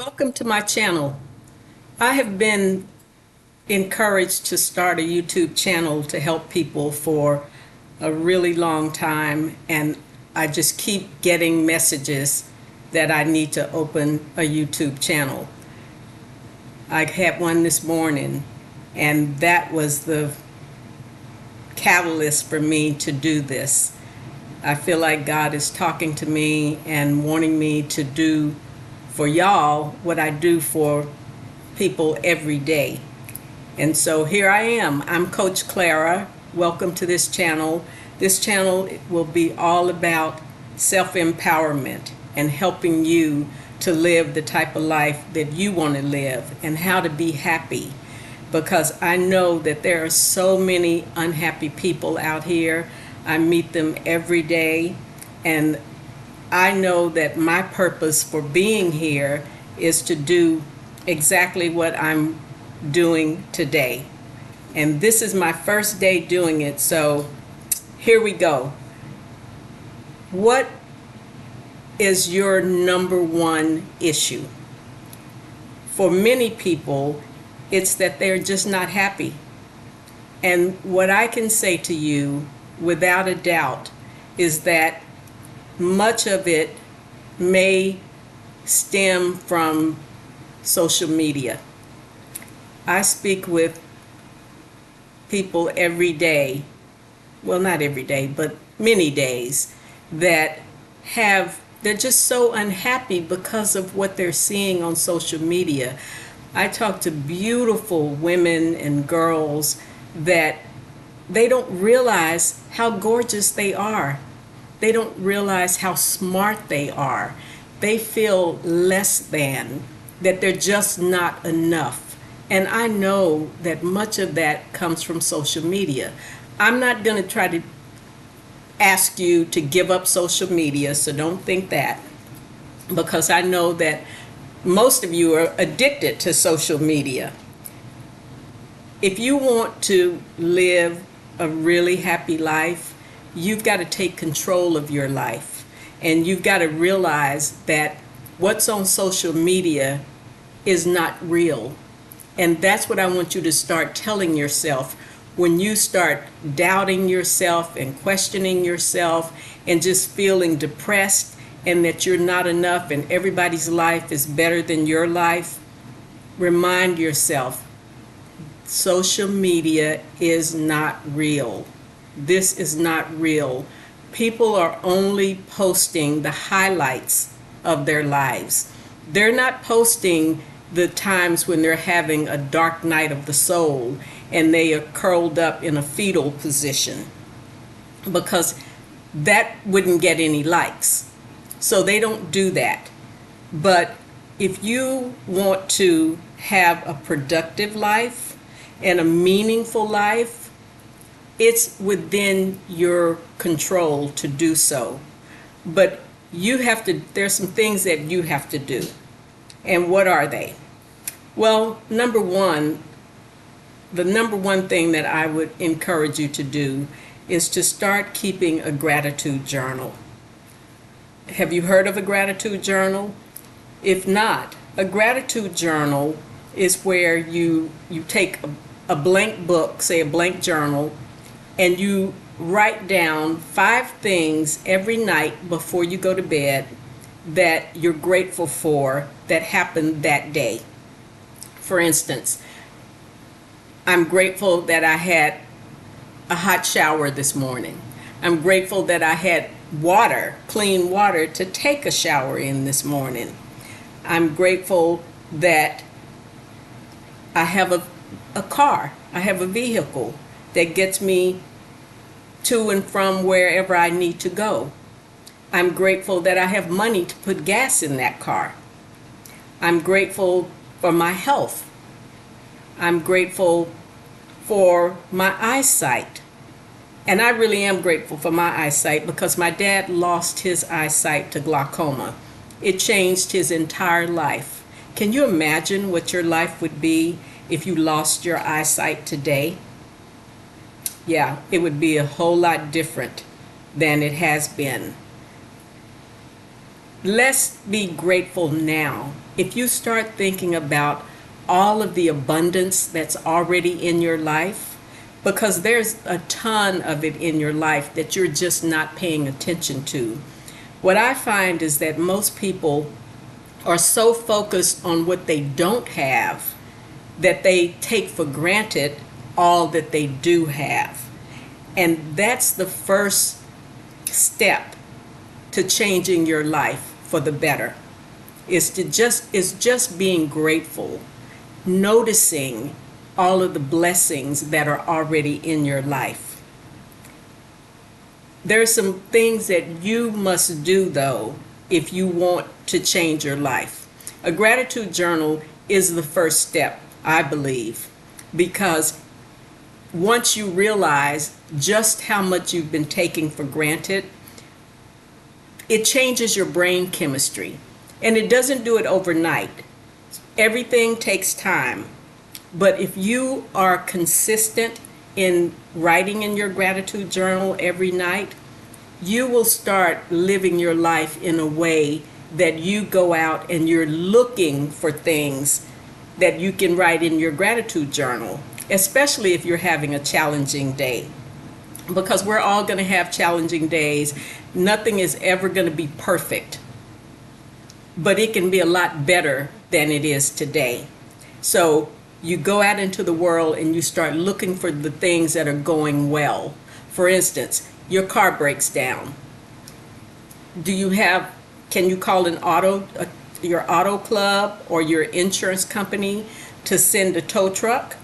Welcome to my channel. I have been encouraged to start a YouTube channel to help people for a really long time, and I just keep getting messages that I need to open a YouTube channel. I had one this morning, and that was the catalyst for me to do this. I feel like God is talking to me and wanting me to do for y'all what I do for people every day. And so here I am. I'm Coach Clara. Welcome to this channel. This channel will be all about self-empowerment and helping you to live the type of life that you want to live and how to be happy. Because I know that there are so many unhappy people out here. I meet them every day, and I know that my purpose for being here is to do exactly what I'm doing today. And this is my first day doing it, so here we go. What is your number one issue? For many people, it's that they're just not happy. And what I can say to you, without a doubt, is that much of it may stem from social media. I speak with people every day, well, not every day, but many days, that they're just so unhappy because of what they're seeing on social media. I talk to beautiful women and girls that they don't realize how gorgeous they are. They don't realize how smart they are. They feel less than, that they're just not enough. And I know that much of that comes from social media. I'm not going to try to ask you to give up social media, so don't think that, because I know that most of you are addicted to social media. If you want to live a really happy life, you've got to take control of your life, and you've got to realize that what's on social media is not real. And that's what I want you to start telling yourself when you start doubting yourself and questioning yourself and just feeling depressed and that you're not enough and everybody's life is better than your life. Remind yourself, social media is not real. This is not real. People are only posting the highlights of their lives. They're not posting the times when they're having a dark night of the soul and they are curled up in a fetal position, because that wouldn't get any likes. So they don't do that. But if you want to have a productive life and a meaningful life, it's within your control to do so. But there's some things that you have to do. And what are they? Well, the number one thing that I would encourage you to do is to start keeping a gratitude journal. Have you heard of a gratitude journal? If not, a gratitude journal is where you take a blank book, say a blank journal, and you write down 5 things every night before you go to bed that you're grateful for that happened that day. For instance, I'm grateful that I had a hot shower this morning. I'm grateful that I had water, clean water to take a shower in this morning. I'm grateful that I have a car, I have a vehicle that gets me to and from wherever I need to go. I'm grateful that I have money to put gas in that car. I'm grateful for my health. I'm grateful for my eyesight. And I really am grateful for my eyesight, because my dad lost his eyesight to glaucoma. It changed his entire life. Can you imagine what your life would be if you lost your eyesight today? Yeah, it would be a whole lot different than it has been. let's be grateful now. If you start thinking about all of the abundance that's already in your life, because there's a ton of it in your life that you're just not paying attention to. What I find is that most people are so focused on what they don't have that they take for granted all that they do have. And that's the first step to changing your life for the better. Is just being grateful, noticing all of the blessings that are already in your life. There are some things that you must do, though, if you want to change your life. A gratitude journal is the first step, I believe, because once you realize just how much you've been taking for granted, it changes your brain chemistry. And it doesn't do it overnight. Everything takes time. But if you are consistent in writing in your gratitude journal every night, you will start living your life in a way that you go out and you're looking for things that you can write in your gratitude journal, especially if you're having a challenging day. Because we're all going to have challenging days. Nothing is ever going to be perfect, but it can be a lot better than it is today. So you go out into the world and you start looking for the things that are going well. For instance, your car breaks down. Can you call your auto club or your insurance company to send a tow truck?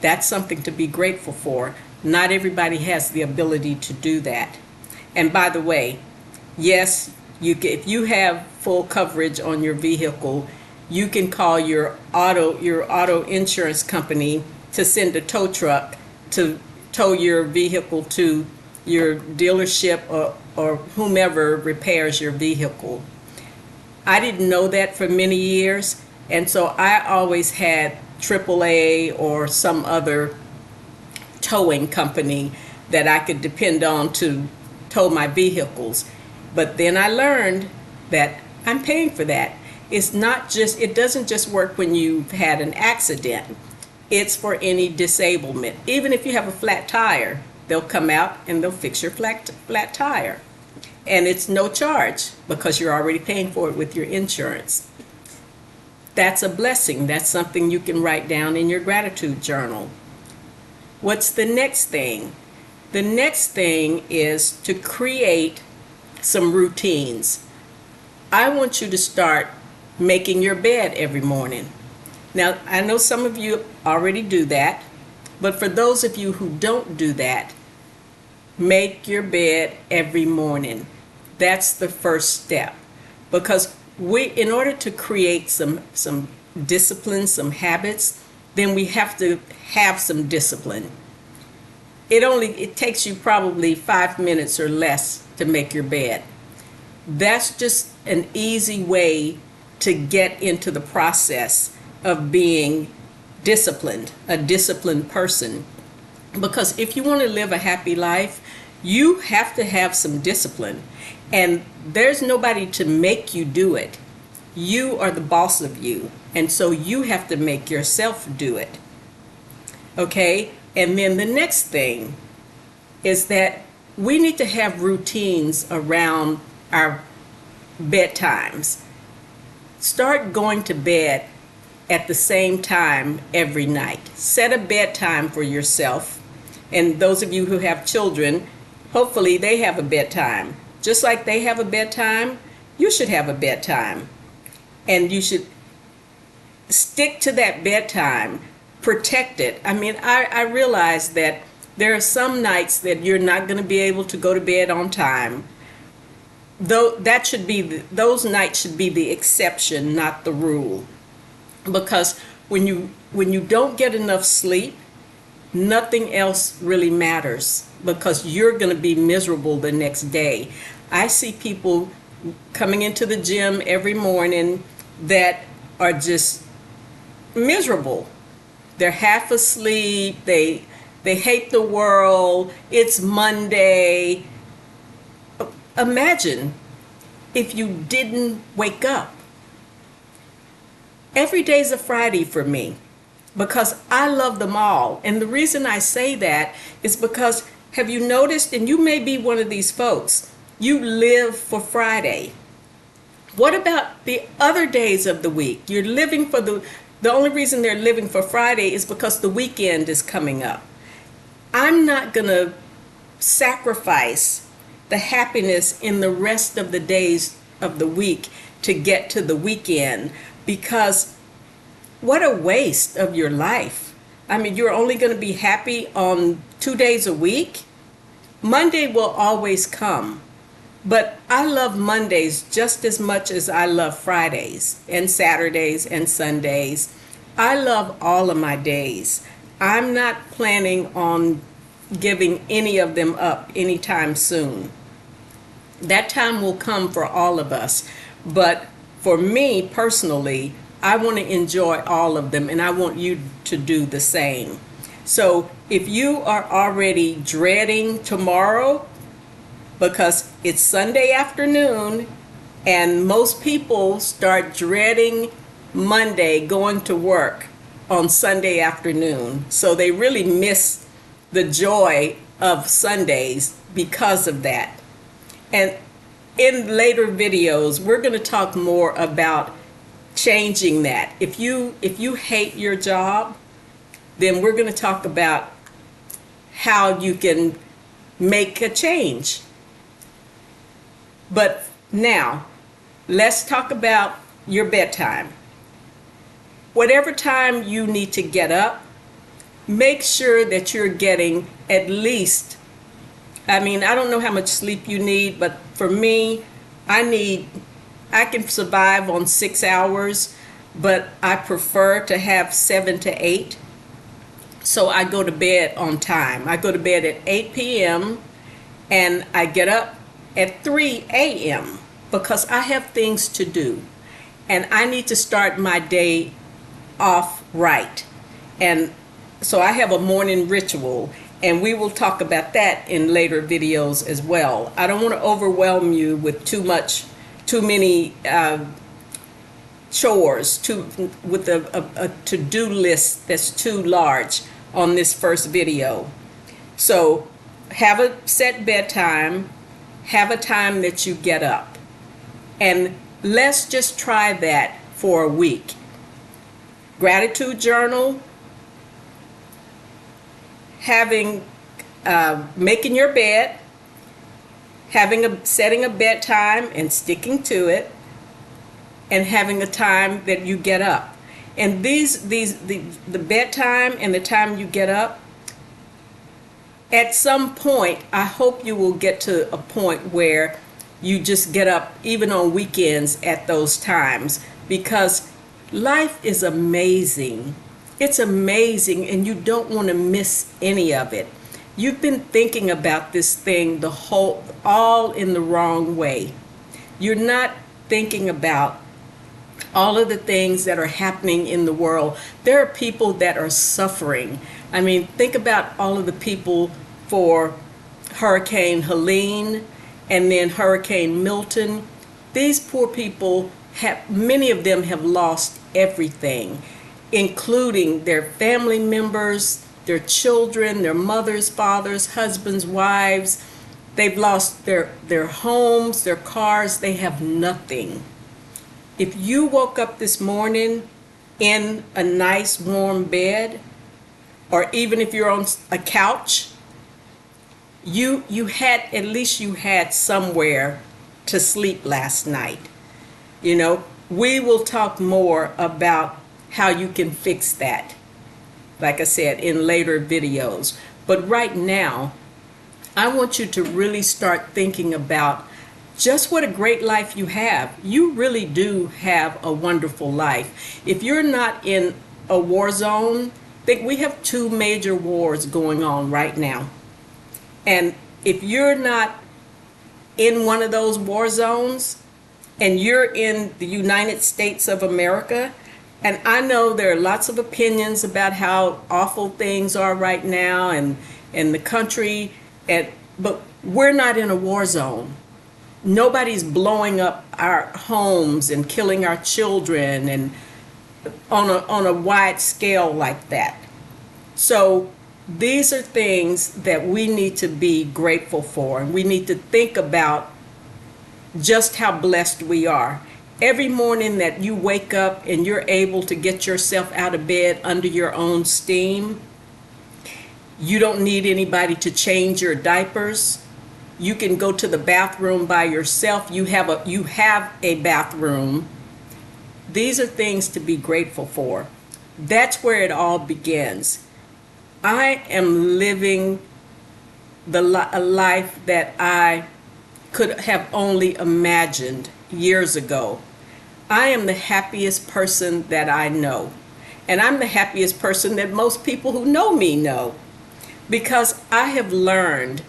That's something to be grateful for. Not everybody has the ability to do that. And by the way, yes, if you have full coverage on your vehicle, you can call your auto insurance company to send a tow truck to tow your vehicle to your dealership or whomever repairs your vehicle. I didn't know that for many years, and so I always had AAA or some other towing company that I could depend on to tow my vehicles. But then I learned that I'm paying for that. It doesn't just work when you've had an accident. It's for any disablement. Even if you have a flat tire, they'll come out and they'll fix your flat tire. And it's no charge because you're already paying for it with your insurance. That's a blessing. That's something you can write down in your gratitude journal. What's the next thing? The next thing is to create some routines. I want you to start making your bed every morning. Now, I know some of you already do that, but for those of you who don't do that, make your bed every morning. That's the first step. Because in order to create some discipline, some habits, then we have to have some discipline. It takes you probably 5 minutes or less to make your bed. That's just an easy way to get into the process of being disciplined, a disciplined person. Because if you want to live a happy life, you have to have some discipline. And there's nobody to make you do it. You are the boss of you. And so you have to make yourself do it. Okay? And then the next thing is that we need to have routines around our bedtimes. Start going to bed at the same time every night. Set a bedtime for yourself. And those of you who have children, hopefully they have a bedtime. Just like they have a bedtime, you should have a bedtime. And you should stick to that bedtime. Protect it. I mean, I realize that there are some nights that you're not going to be able to go to bed on time. Those nights should be the exception, not the rule. Because when you don't get enough sleep, nothing else really matters because you're going to be miserable the next day. I see people coming into the gym every morning that are just miserable. They're half asleep. They hate the world. It's Monday. Imagine if you didn't wake up. Every day's a Friday for me because I love them all. And the reason I say that is because, have you noticed, and you may be one of these folks, you live for Friday. What about the other days of the week? You're living for the only reason they're living for Friday is because the weekend is coming up. I'm not going to sacrifice the happiness in the rest of the days of the week to get to the weekend, because what a waste of your life. I mean, you're only going to be happy on 2 days a week. Monday will always come. But I love Mondays just as much as I love Fridays and Saturdays and Sundays. I love all of my days. I'm not planning on giving any of them up anytime soon. That time will come for all of us. But for me personally, I want to enjoy all of them, and I want you to do the same. So if you are already dreading tomorrow, because it's Sunday afternoon, and most people start dreading Monday going to work on Sunday afternoon. So they really miss the joy of Sundays because of that. And in later videos, we're going to talk more about changing that. If you hate your job, then we're going to talk about how you can make a change. But now, let's talk about your bedtime. Whatever time you need to get up, make sure that you're getting at least, I don't know how much sleep you need, but for me, I can survive on 6 hours, but I prefer to have 7 to 8. So I go to bed on time. I go to bed at 8 p.m. and I get up at 3 a.m. because I have things to do and I need to start my day off right. And so I have a morning ritual, and we will talk about that in later videos as well. I don't want to overwhelm you with too many chores, with a to-do list that's too large on this first video. So have a set bedtime, have a time that you get up, and let's just try that for a week. Gratitude journal, making your bed, setting a bedtime and sticking to it, and having a time that you get up. And the bedtime and the time you get up, at some point, I hope you will get to a point where you just get up even on weekends at those times, because life is amazing. It's amazing, and you don't want to miss any of it. You've been thinking about this thing all in the wrong way. You're not thinking about all of the things that are happening in the world. There are people that are suffering. Think about all of the people for Hurricane Helene and then Hurricane Milton. These poor people, many of them have lost everything, including their family members, their children, their mothers, fathers, husbands, wives. They've lost their homes, their cars. They have nothing. If you woke up this morning in a nice warm bed, or even if you're on a couch, at least you had somewhere to sleep last night. We will talk more about how you can fix that, like I said, in later videos. But right now, I want you to really start thinking about just what a great life you have. You really do have a wonderful life. If you're not in a war zone, think we have 2 major wars going on right now. And if you're not in one of those war zones and you're in the United States of America, and I know there are lots of opinions about how awful things are right now and the country, but we're not in a war zone. Nobody's blowing up our homes and killing our children and on a wide scale like that. So these are things that we need to be grateful for, and we need to think about just how blessed we are. Every morning that you wake up and you're able to get yourself out of bed under your own steam, you don't need anybody to change your diapers. You can go to the bathroom by yourself. You have a bathroom. These are things to be grateful for. That's where it all begins. I am living a life that I could have only imagined years ago. I am the happiest person that I know. And I'm the happiest person that most people who know me know. Because I have learned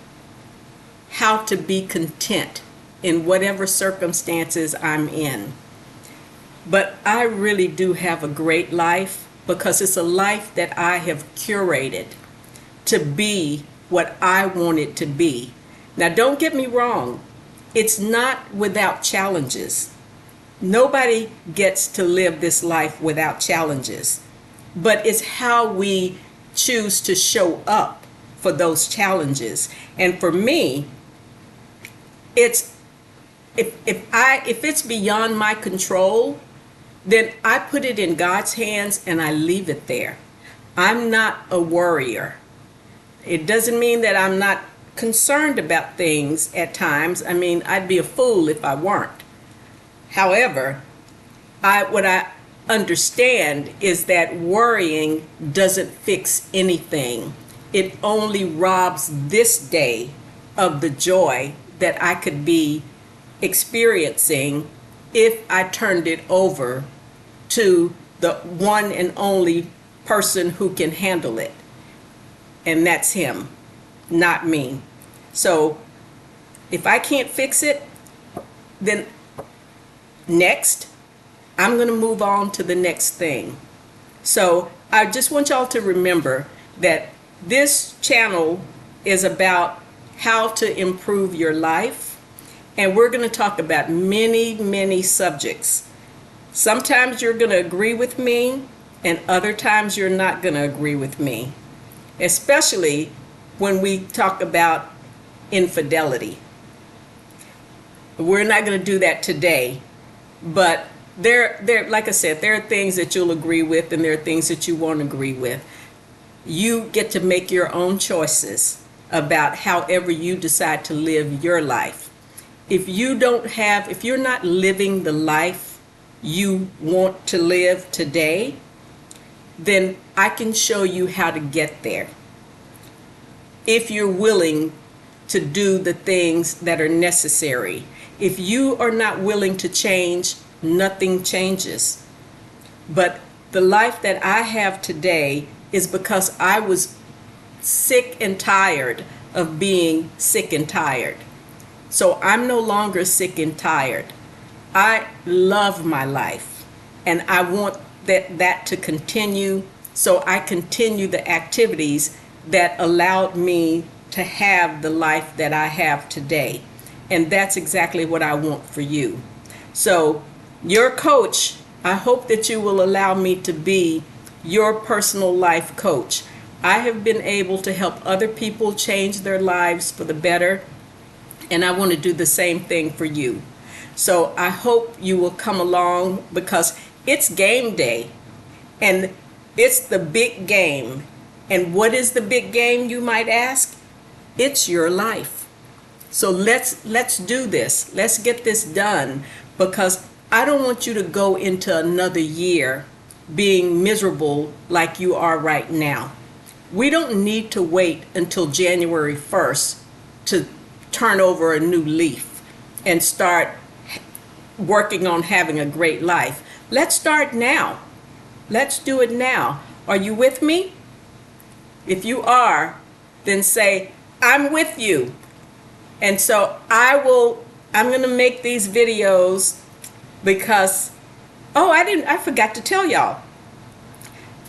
how to be content in whatever circumstances I'm in. But I really do have a great life because it's a life that I have curated to be what I want it to be. Now, don't get me wrong. It's not without challenges. Nobody gets to live this life without challenges. But it's how we choose to show up for those challenges. And for me, it's if it's beyond my control, then I put it in God's hands and I leave it there. I'm not a worrier. It doesn't mean that I'm not concerned about things at times. I mean, I'd be a fool if I weren't. However, what I understand is that worrying doesn't fix anything. It only robs this day of the joy that I could be experiencing if I turned it over to the one and only person who can handle it. And that's him, not me. So if I can't fix it, then next, I'm going to move on to the next thing. So I just want y'all to remember that this channel is about how to improve your life. And we're going to talk about many, many subjects. Sometimes you're going to agree with me, and other times you're not going to agree with me, especially when we talk about infidelity. We're not going to do that today, but there, like I said, there are things that you'll agree with, and there are things that you won't agree with. You get to make your own choices about however you decide to live your life. If you're not living the life you want to live today, then I can show you how to get there. If you're willing to do the things that are necessary. If you are not willing to change, nothing changes. But the life that I have today is because I was sick and tired of being sick and tired. So I'm no longer sick and tired. I love my life, and I want that to continue, so I continue the activities that allowed me to have the life that I have today. And that's exactly what I want for you. So your coach, I hope that you will allow me to be your personal life coach. I have been able to help other people change their lives for the better, and I want to do the same thing for you. So I hope you will come along, because it's game day, and it's the big game. And what is the big game, you might ask? It's your life. So let's do this. Let's get this done, because I don't want you to go into another year being miserable like you are right now. We don't need to wait until January 1st to turn over a new leaf and start working on having a great life. Let's start now. Let's do it now. Are you with me? If you are, then say, I'm with you. And so I'm going to make these videos because, I forgot to tell y'all.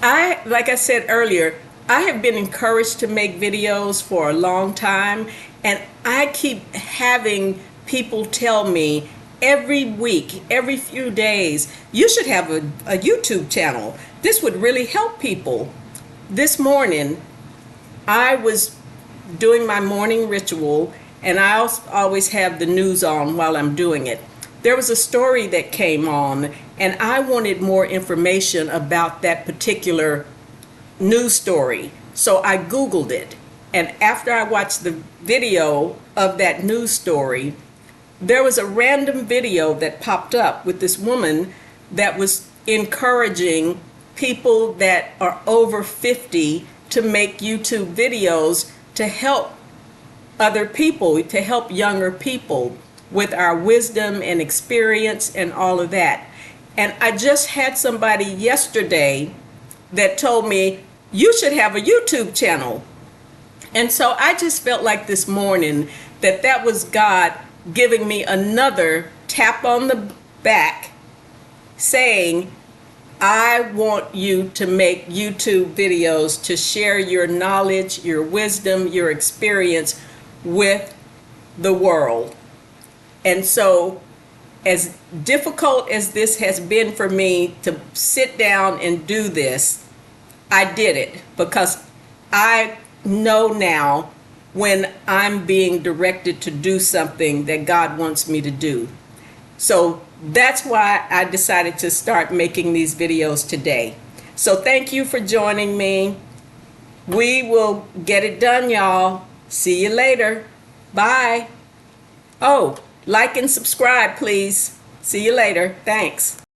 Like I said earlier, I have been encouraged to make videos for a long time, and I keep having people tell me every week, every few days, you should have a YouTube channel. This would really help people. This morning, I was doing my morning ritual, and I always have the news on while I'm doing it. There was a story that came on, and I wanted more information about that particular news story. So I Googled it. And after I watched the video of that news story, there was a random video that popped up with this woman that was encouraging people that are over 50 to make YouTube videos to help other people, to help younger people with our wisdom and experience and all of that. And I just had somebody yesterday that told me, you should have a YouTube channel. And so I just felt like this morning that was God giving me another tap on the back, saying, I want you to make YouTube videos to share your knowledge, your wisdom, your experience with the world. And so, as difficult as this has been for me to sit down and do this, I did it because I know now when I'm being directed to do something that God wants me to do. So that's why I decided to start making these videos today. So thank you for joining me. We will get it done, y'all. See you later. Bye. Oh, like and subscribe, please. See you later. Thanks.